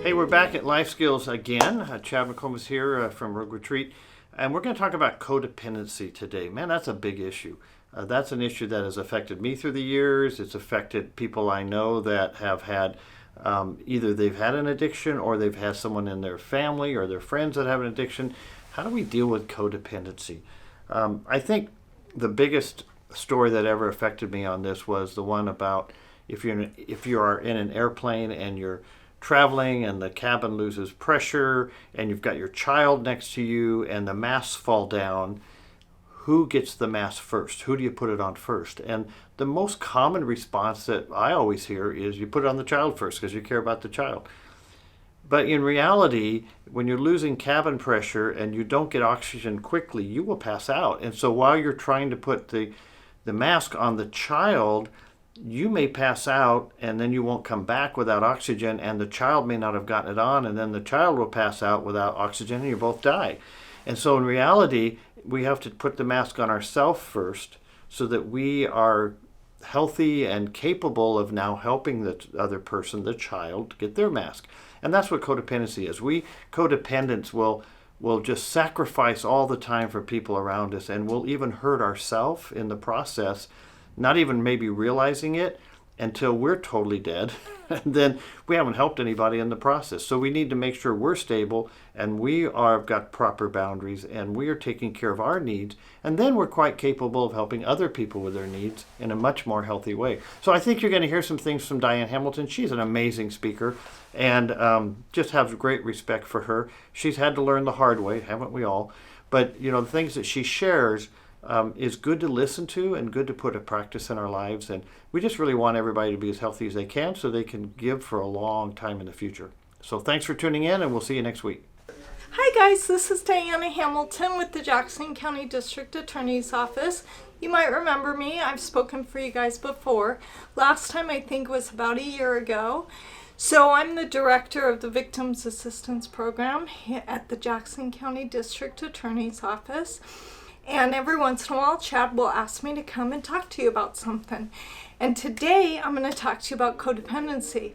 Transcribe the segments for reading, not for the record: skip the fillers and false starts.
Hey, we're back at Life Skills again. Chad McComas here from Rogue Retreat, and we're going to talk about codependency today. Man, that's a big issue. That's an issue that has affected me through the years. It's affected people I know that have had either they've had an addiction or they've had someone in their family or their friends that have an addiction. How do we deal with codependency? I think the biggest story that ever affected me on this was the one about if you are in an airplane and you're traveling and the cabin loses pressure and you've got your child next to you and the masks fall down, who gets the mask first? Who do you put it on first? And the most common response that I always hear is you put it on the child first because you care about the child. But in reality, when you're losing cabin pressure and you don't get oxygen quickly, you will pass out. And so while you're trying to put the mask on the child, you may pass out and then you won't come back without oxygen, and the child may not have gotten it on, and then the child will pass out without oxygen and you both die. And so in reality, we have to put the mask on ourselves first so that we are healthy and capable of now helping the other person, the child, get their mask. And that's what codependency is. We codependents will just sacrifice all the time for people around us, and we'll even hurt ourselves in the process, not even maybe realizing it until we're totally dead. And then we haven't helped anybody in the process. So we need to make sure we're stable and have got proper boundaries and we are taking care of our needs. And then we're quite capable of helping other people with their needs in a much more healthy way. So I think you're going to hear some things from Diane Hamilton. She's an amazing speaker, and just have great respect for her. She's had to learn the hard way, haven't we all? But the things that she shares is good to listen to and good to put a practice in our lives. And we just really want everybody to be as healthy as they can so they can give for a long time in the future. So thanks for tuning in, and we'll see you next week. Hi guys, this is Diana Hamilton with the Jackson County District Attorney's Office. You might remember me. I've spoken for you guys before. Last time I think was about a year ago. So I'm the director of the Victims Assistance Program at the Jackson County District Attorney's Office. And every once in a while, Chad will ask me to come and talk to you about something. And today, I'm going to talk to you about codependency.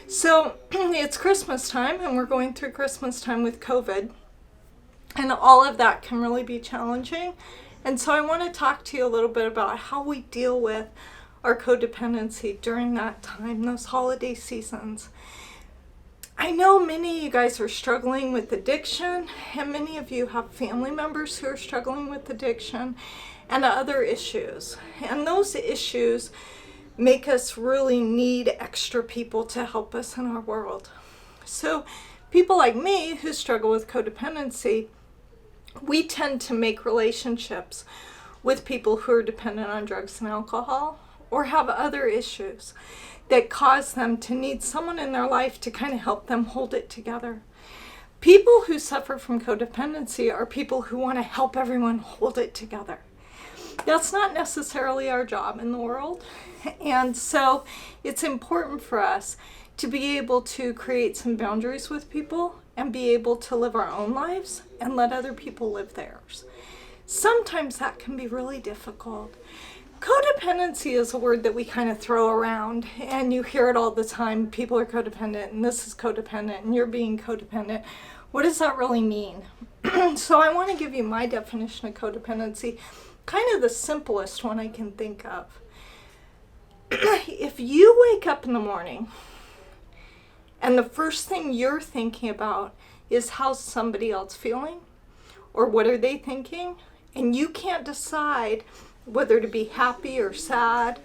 So, it's Christmas time, and we're going through Christmas time with COVID. And all of that can really be challenging. And so I want to talk to you a little bit about how we deal with our codependency during that time, those holiday seasons. I know many of you guys are struggling with addiction, and many of you have family members who are struggling with addiction and other issues. And those issues make us really need extra people to help us in our world. So people like me who struggle with codependency, we tend to make relationships with people who are dependent on drugs and alcohol or have other issues that cause them to need someone in their life to kind of help them hold it together. People who suffer from codependency are people who want to help everyone hold it together. That's not necessarily our job in the world. And so it's important for us to be able to create some boundaries with people and be able to live our own lives and let other people live theirs. Sometimes that can be really difficult. Codependency is a word that we kind of throw around, and you hear it all the time. People are codependent, and this is codependent, and you're being codependent. What does that really mean? So I want to give you my definition of codependency, kind of the simplest one I can think of. If you wake up in the morning, and the first thing you're thinking about is how's somebody else feeling, or what are they thinking, and you can't decide whether to be happy or sad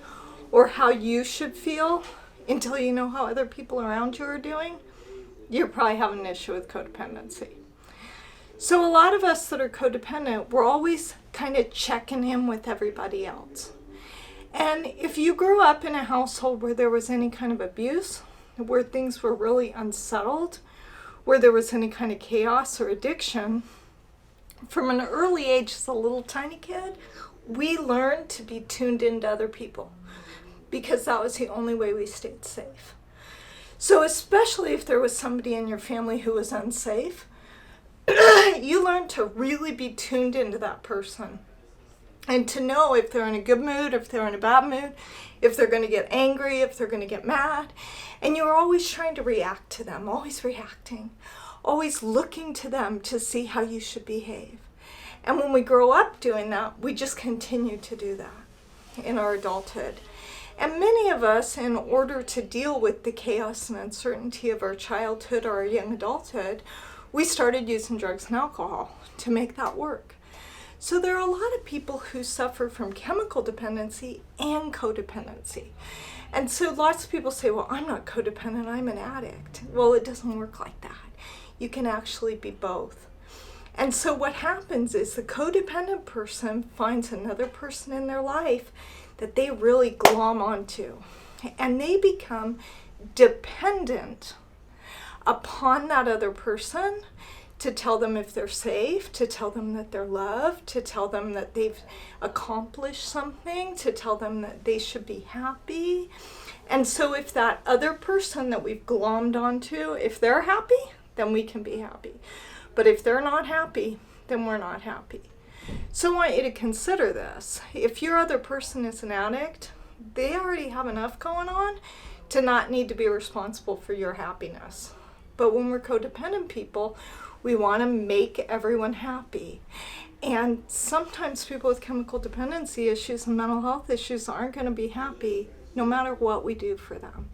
or how you should feel until you know how other people around you are doing, you're probably having an issue with codependency. So a lot of us that are codependent, we're always kind of checking in with everybody else. And if you grew up in a household where there was any kind of abuse, where things were really unsettled, where there was any kind of chaos or addiction, from an early age as a little tiny kid, we learned to be tuned into other people because that was the only way we stayed safe. So especially if there was somebody in your family who was unsafe, you learned to really be tuned into that person and to know if they're in a good mood, if they're in a bad mood, if they're going to get angry, if they're going to get mad. And you're always trying to react to them, always reacting, always looking to them to see how you should behave. And when we grow up doing that, we just continue to do that in our adulthood. And many of us, in order to deal with the chaos and uncertainty of our childhood or our young adulthood, we started using drugs and alcohol to make that work. So there are a lot of people who suffer from chemical dependency and codependency. And so lots of people say, well, I'm not codependent, I'm an addict. Well, it doesn't work like that. You can actually be both. And so what happens is the codependent person finds another person in their life that they really glom onto. And they become dependent upon that other person to tell them if they're safe, to tell them that they're loved, to tell them that they've accomplished something, to tell them that they should be happy. And so if that other person that we've glommed onto, if they're happy, then we can be happy. But if they're not happy, then we're not happy. So I want you to consider this. If your other person is an addict, they already have enough going on to not need to be responsible for your happiness. But when we're codependent people, we want to make everyone happy. And sometimes people with chemical dependency issues and mental health issues aren't going to be happy no matter what we do for them.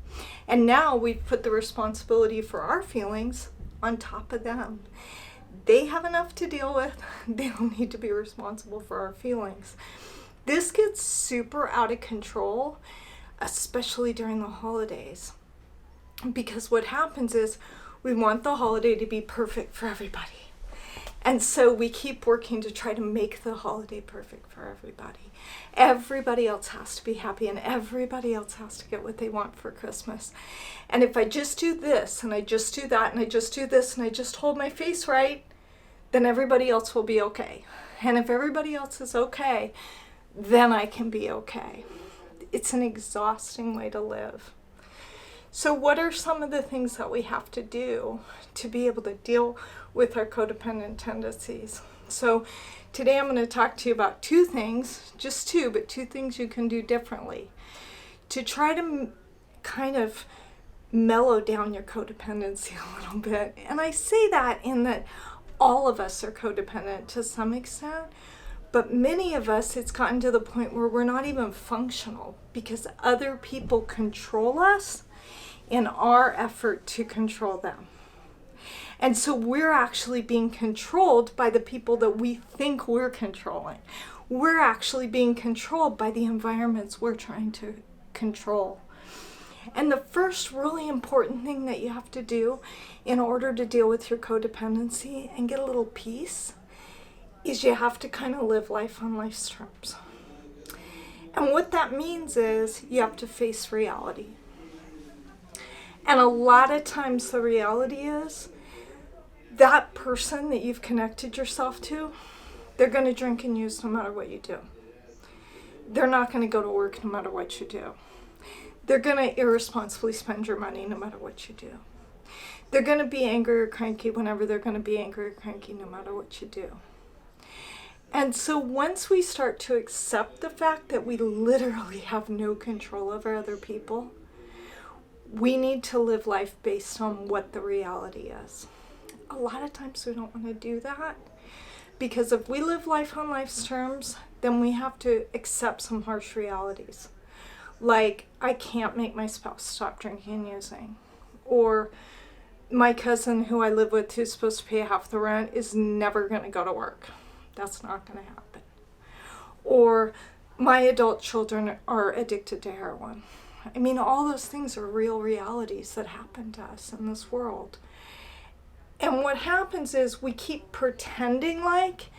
And now we've put the responsibility for our feelings on top of them. They have enough to deal with. They don't need to be responsible for our feelings. This gets super out of control, especially during the holidays. Because what happens is we want the holiday to be perfect for everybody. And so we keep working to try to make the holiday perfect for everybody. Everybody else has to be happy and everybody else has to get what they want for Christmas. And if I just do this and I just do that and I just do this and I just hold my face right, then everybody else will be okay. And if everybody else is okay, then I can be okay. It's an exhausting way to live. So what are some of the things that we have to do to be able to deal with our codependent tendencies? So today I'm going to talk to you about two things, just two, but two things you can do differently to try to kind of mellow down your codependency a little bit. And I say that in that all of us are codependent to some extent, but many of us, it's gotten to the point where we're not even functional because other people control us in our effort to control them. And so we're actually being controlled by the people that we think we're controlling. We're actually being controlled by the environments we're trying to control. And the first really important thing that you have to do in order to deal with your codependency and get a little peace is you have to kind of live life on life's terms. And what that means is you have to face reality. And a lot of times the reality is that person that you've connected yourself to, they're going to drink and use no matter what you do. They're not going to go to work no matter what you do. They're going to irresponsibly spend your money no matter what you do. They're going to be angry or cranky whenever they're going to be angry or cranky no matter what you do. And so once we start to accept the fact that we literally have no control over other people, we need to live life based on what the reality is. A lot of times we don't want to do that because if we live life on life's terms, then we have to accept some harsh realities. Like, I can't make my spouse stop drinking and using. Or my cousin who I live with who's supposed to pay half the rent is never going to go to work. That's not going to happen. Or my adult children are addicted to heroin. I mean, all those things are real realities that happen to us in this world. And what happens is we keep pretending like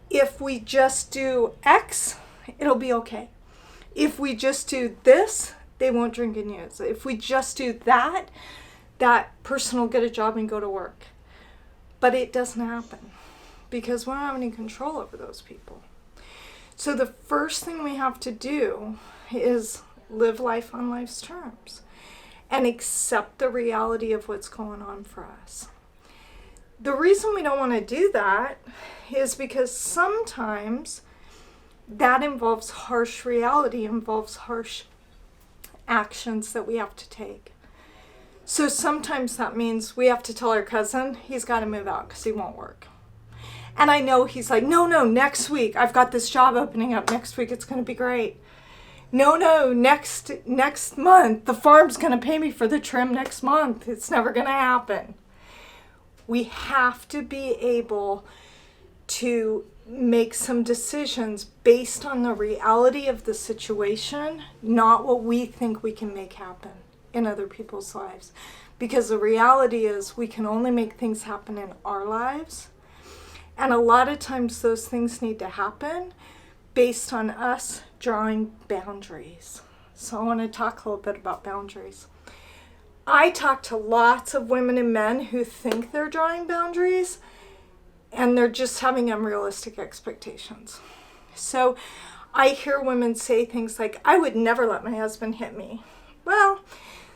if we just do X, it'll be okay. If we just do this, they won't drink and use. If we just do that, that person will get a job and go to work. But it doesn't happen because we don't have any control over those people. So the first thing we have to do is live life on life's terms and accept the reality of what's going on for us. The reason we don't want to do that is because sometimes that involves harsh reality, involves harsh actions that we have to take. So sometimes that means we have to tell our cousin he's got to move out because he won't work. And I know he's like, no, next week. I've got this job opening up next week. It's going to be great. No, next month. The farm's going to pay me for the trim next month. It's never going to happen. We have to be able to make some decisions based on the reality of the situation, not what we think we can make happen in other people's lives. Because the reality is we can only make things happen in our lives. And a lot of times those things need to happen based on us drawing boundaries. So I want to talk a little bit about boundaries. I talk to lots of women and men who think they're drawing boundaries, and they're just having unrealistic expectations. So I hear women say things like, I would never let my husband hit me. Well,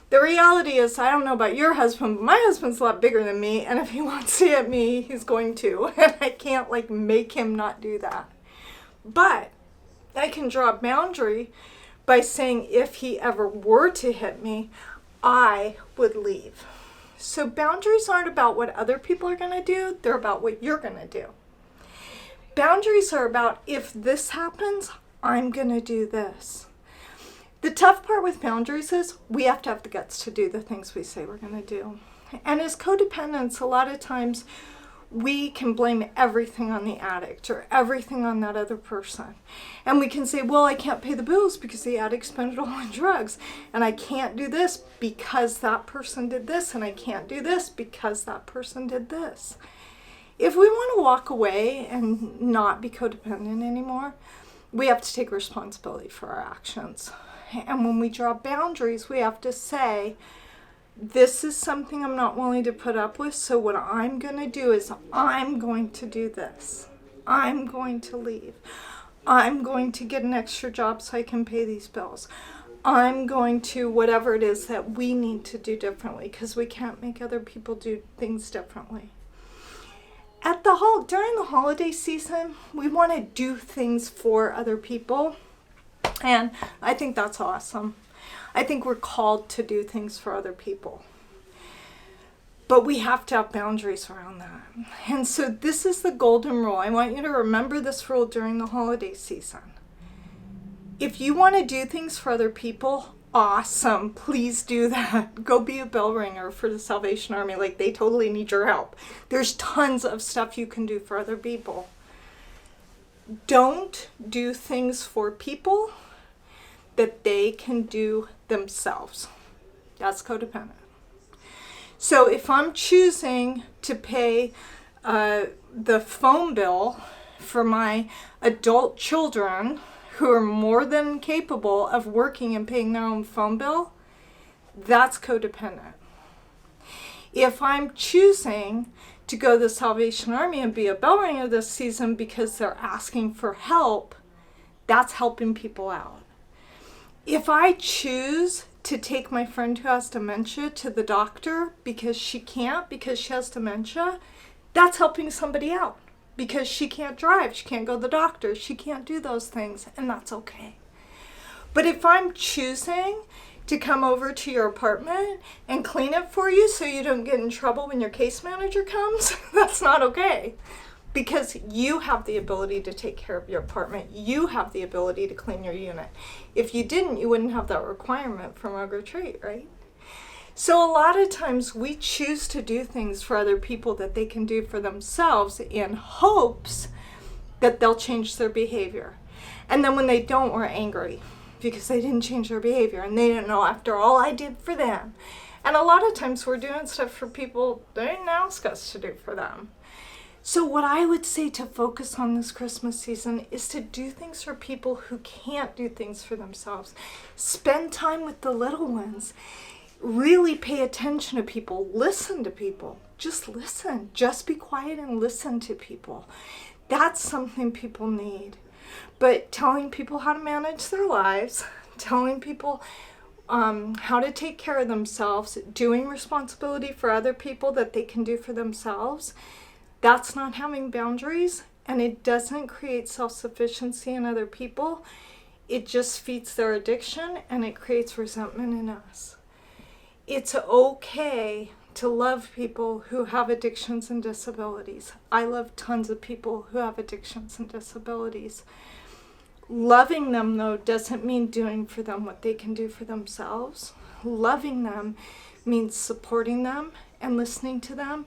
the reality is, I don't know about your husband, but my husband's a lot bigger than me, and if he wants to hit me, he's going to. And I can't make him not do that. But I can draw a boundary by saying if he ever were to hit me, I would leave. So boundaries aren't about what other people are going to do, they're about what you're going to do. Boundaries are about if this happens, I'm going to do this. The tough part with boundaries is we have to have the guts to do the things we say we're going to do. And as codependents, a lot of times we can blame everything on the addict or everything on that other person. And we can say, well, I can't pay the bills because the addict spent it all on drugs. And I can't do this because that person did this. And I can't do this because that person did this. If we want to walk away and not be codependent anymore, we have to take responsibility for our actions. And when we draw boundaries, we have to say, this is something I'm not willing to put up with, so what I'm going to do is I'm going to do this. I'm going to leave. I'm going to get an extra job so I can pay these bills. I'm going to whatever it is that we need to do differently because we can't make other people do things differently. During the holiday season, we want to do things for other people. And I think that's awesome. I think we're called to do things for other people. But we have to have boundaries around that. And so this is the golden rule. I want you to remember this rule during the holiday season. If you want to do things for other people, awesome. Please do that. Go be a bell ringer for the Salvation Army. They totally need your help. There's tons of stuff you can do for other people. Don't do things for people that they can do themselves. That's codependent. So if I'm choosing to pay the phone bill for my adult children who are more than capable of working and paying their own phone bill, that's codependent. If I'm choosing to go to the Salvation Army and be a bell ringer this season because they're asking for help, that's helping people out. If I choose to take my friend who has dementia to the doctor because she has dementia, that's helping somebody out because she can't drive, she can't go to the doctor, she can't do those things, and that's okay. But if I'm choosing to come over to your apartment and clean it for you so you don't get in trouble when your case manager comes, that's not okay. Because you have the ability to take care of your apartment. You have the ability to clean your unit. If you didn't, you wouldn't have that requirement from Rogue Retreat, right? So a lot of times we choose to do things for other people that they can do for themselves in hopes that they'll change their behavior. And then when they don't, we're angry because they didn't change their behavior and they didn't know after all I did for them. And a lot of times we're doing stuff for people they didn't ask us to do for them. So what I would say to focus on this Christmas season is to do things for people who can't do things for themselves. Spend time with the little ones. Really pay attention to people. Listen to people. Just listen. Just be quiet and listen to people. That's something people need. But telling people how to manage their lives, telling people how to take care of themselves, doing responsibility for other people that they can do for themselves, that's not having boundaries, and it doesn't create self-sufficiency in other people. It just feeds their addiction, and it creates resentment in us. It's okay to love people who have addictions and disabilities. I love tons of people who have addictions and disabilities. Loving them, though, doesn't mean doing for them what they can do for themselves. Loving them means supporting them and listening to them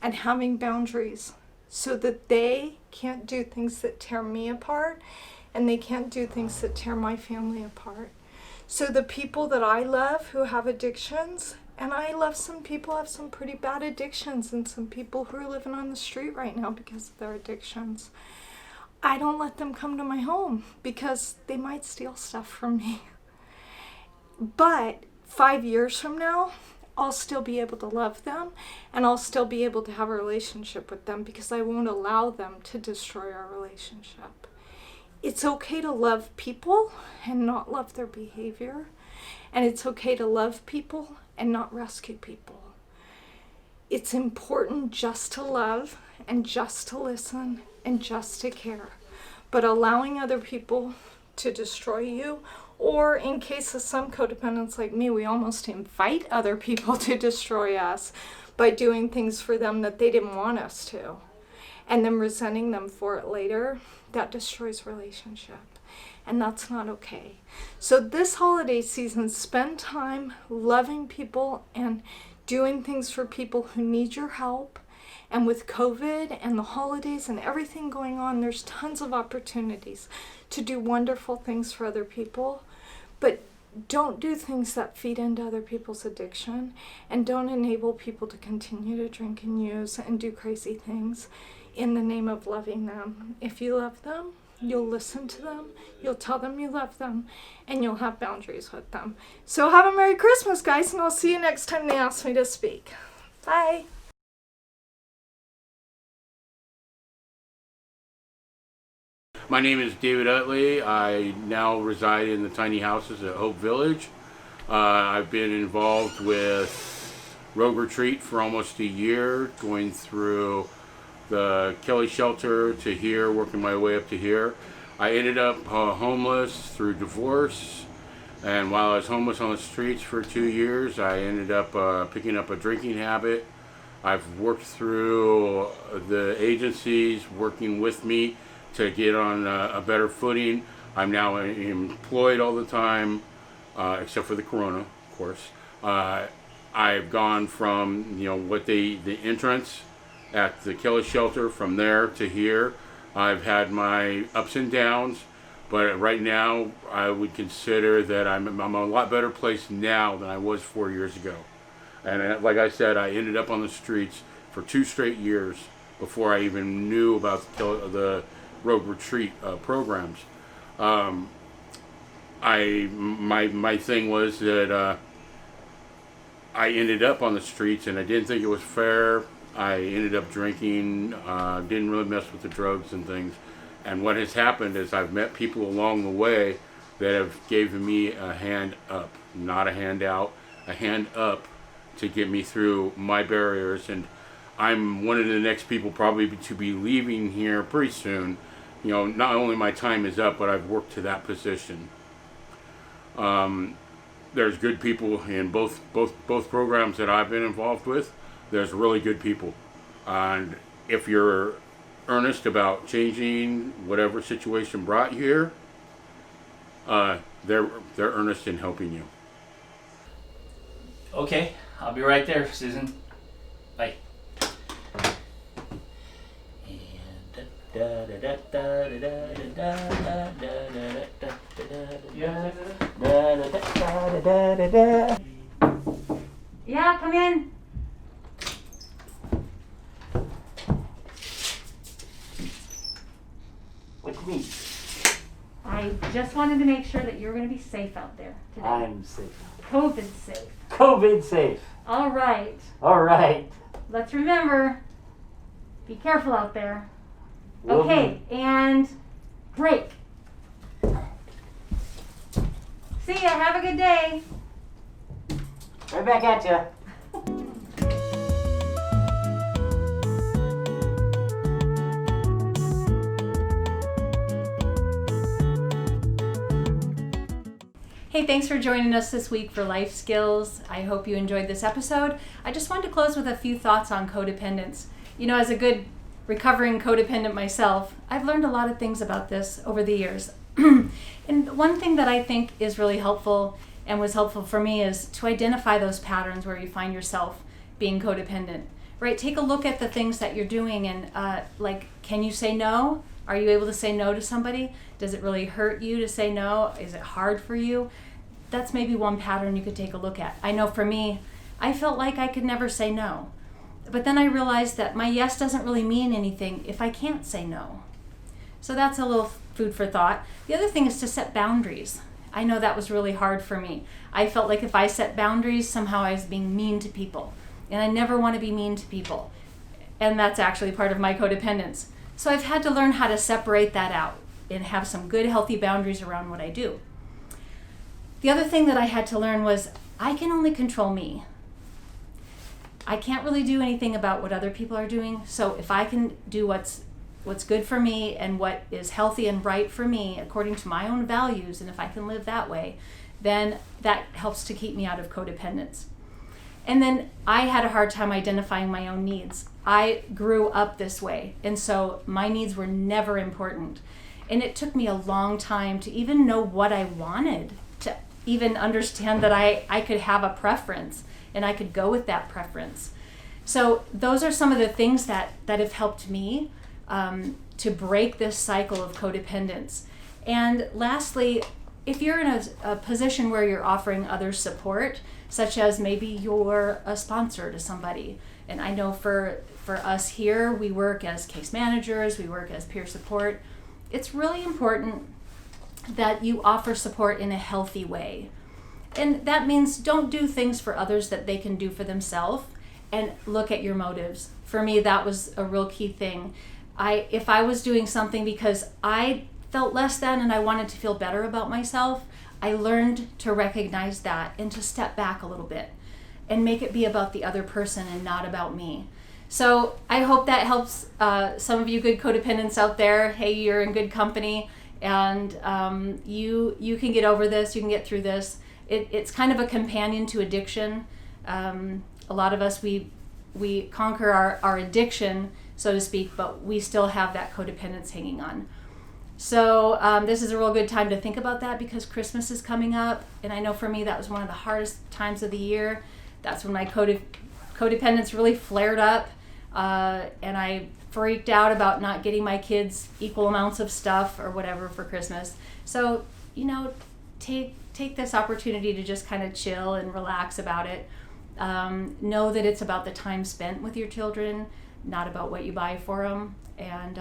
and having boundaries so that they can't do things that tear me apart and they can't do things that tear my family apart. So the people that I love who have addictions, and I love some people who have some pretty bad addictions and some people who are living on the street right now because of their addictions, I don't let them come to my home because they might steal stuff from me. But 5 years from now, I'll still be able to love them and I'll still be able to have a relationship with them because I won't allow them to destroy our relationship. It's okay to love people and not love their behavior. And it's okay to love people and not rescue people. It's important just to love and just to listen and just to care. But allowing other people to destroy you, or in case of some codependents like me, we almost invite other people to destroy us by doing things for them that they didn't want us to, and then resenting them for it later, that destroys relationship. And that's not okay. So this holiday season, spend time loving people and doing things for people who need your help. And with COVID and the holidays and everything going on, there's tons of opportunities to do wonderful things for other people. But don't do things that feed into other people's addiction, and don't enable people to continue to drink and use and do crazy things in the name of loving them. If you love them, you'll listen to them, you'll tell them you love them, and you'll have boundaries with them. So have a Merry Christmas, guys, and I'll see you next time they ask me to speak. Bye. My name is David Utley. I now reside in the tiny houses at Hope Village. I've been involved with Rogue Retreat for almost a year, going through the Kelly shelter to here, working my way up to here. I ended up homeless through divorce, and while I was homeless on the streets for 2 years, I ended up picking up a drinking habit. I've worked through the agencies working with me to get on a better footing. I'm now employed all the time, except for the corona, of course. I've gone from the entrance at the Kelly shelter, from there to here. I've had my ups and downs, but right now I would consider that I'm a lot better place now than I was 4 years ago. And like I said, I ended up on the streets for 2 straight years before I even knew about the Rogue Retreat programs. My thing was that I ended up on the streets, and I didn't think it was fair. I ended up drinking, didn't really mess with the drugs and things. And what has happened is I've met people along the way that have given me a hand up, not a handout, a hand up to get me through my barriers. And I'm one of the next people probably to be leaving here pretty soon. Not only my time is up, but I've worked to that position. There's good people in both programs that I've been involved with. There's really good people, and if you're earnest about changing whatever situation brought you here, they're earnest in helping you. Okay, I'll be right there, Susan. Bye. Yeah, come in. What do you mean? I just wanted to make sure that you're going to be safe out there today. I'm safe. COVID safe. COVID safe. All right. All right. Let's remember, be careful out there. Will Okay, and break. See ya. Have a good day. Right back at ya. Hey, thanks for joining us this week for Life Skills. I hope you enjoyed this episode. I just wanted to close with a few thoughts on codependence. You know, as a good recovering codependent myself, I've learned a lot of things about this over the years. And one thing that I think is really helpful and was helpful for me is to identify those patterns where you find yourself being codependent, right? Take a look at the things that you're doing and like, can you say no? Are you able to say no to somebody? Does it really hurt you to say no? Is it hard for you? That's maybe one pattern you could take a look at. I know for me, I felt like I could never say no. But then I realized that my yes doesn't really mean anything if I can't say no. So that's a little food for thought. The other thing is to set boundaries. I know that was really hard for me. I felt like if I set boundaries, somehow I was being mean to people. And I never want to be mean to people. And that's actually part of my codependence. So I've had to learn how to separate that out and have some good, healthy boundaries around what I do. The other thing that I had to learn was I can only control me. I can't really do anything about what other people are doing. So if I can do what's good for me and what is healthy and right for me according to my own values, and if I can live that way, then that helps to keep me out of codependence. And then I had a hard time identifying my own needs. I grew up this way, and so my needs were never important. And it took me a long time to even know what I wanted, to even understand that I could have a preference and I could go with that preference. So those are some of the things that have helped me to break this cycle of codependence. And lastly, if you're in a position where you're offering others support, such as maybe you're a sponsor to somebody, and I know for us here, we work as case managers, we work as peer support, it's really important that you offer support in a healthy way. And that means don't do things for others that they can do for themselves, and look at your motives. For me, that was a real key thing. If I was doing something because I felt less than and I wanted to feel better about myself, I learned to recognize that and to step back a little bit and make it be about the other person and not about me. So I hope that helps some of you good codependents out there. Hey, you're in good company, and you can get over this, you can get through this. It's kind of a companion to addiction. A lot of us, we conquer our addiction, so to speak, but we still have that codependence hanging on. So this is a real good time to think about that because Christmas is coming up, and I know for me that was one of the hardest times of the year. That's when my codependence really flared up, and I freaked out about not getting my kids equal amounts of stuff or whatever for Christmas. So, take this opportunity to just kind of chill and relax about it. Know that it's about the time spent with your children, not about what you buy for them. And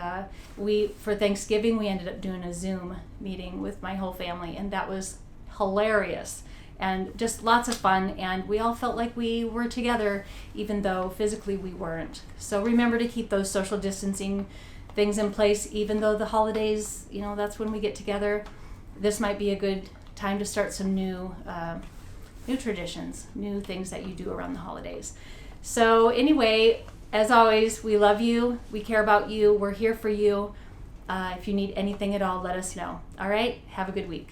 for Thanksgiving, we ended up doing a Zoom meeting with my whole family, and that was hilarious and just lots of fun. And we all felt like we were together, even though physically we weren't. So remember to keep those social distancing things in place, even though the holidays, that's when we get together. This might be a good time to start some new traditions, new things that you do around the holidays. So anyway, as always, we love you. We care about you. We're here for you. If you need anything at all, let us know. All right? Have a good week.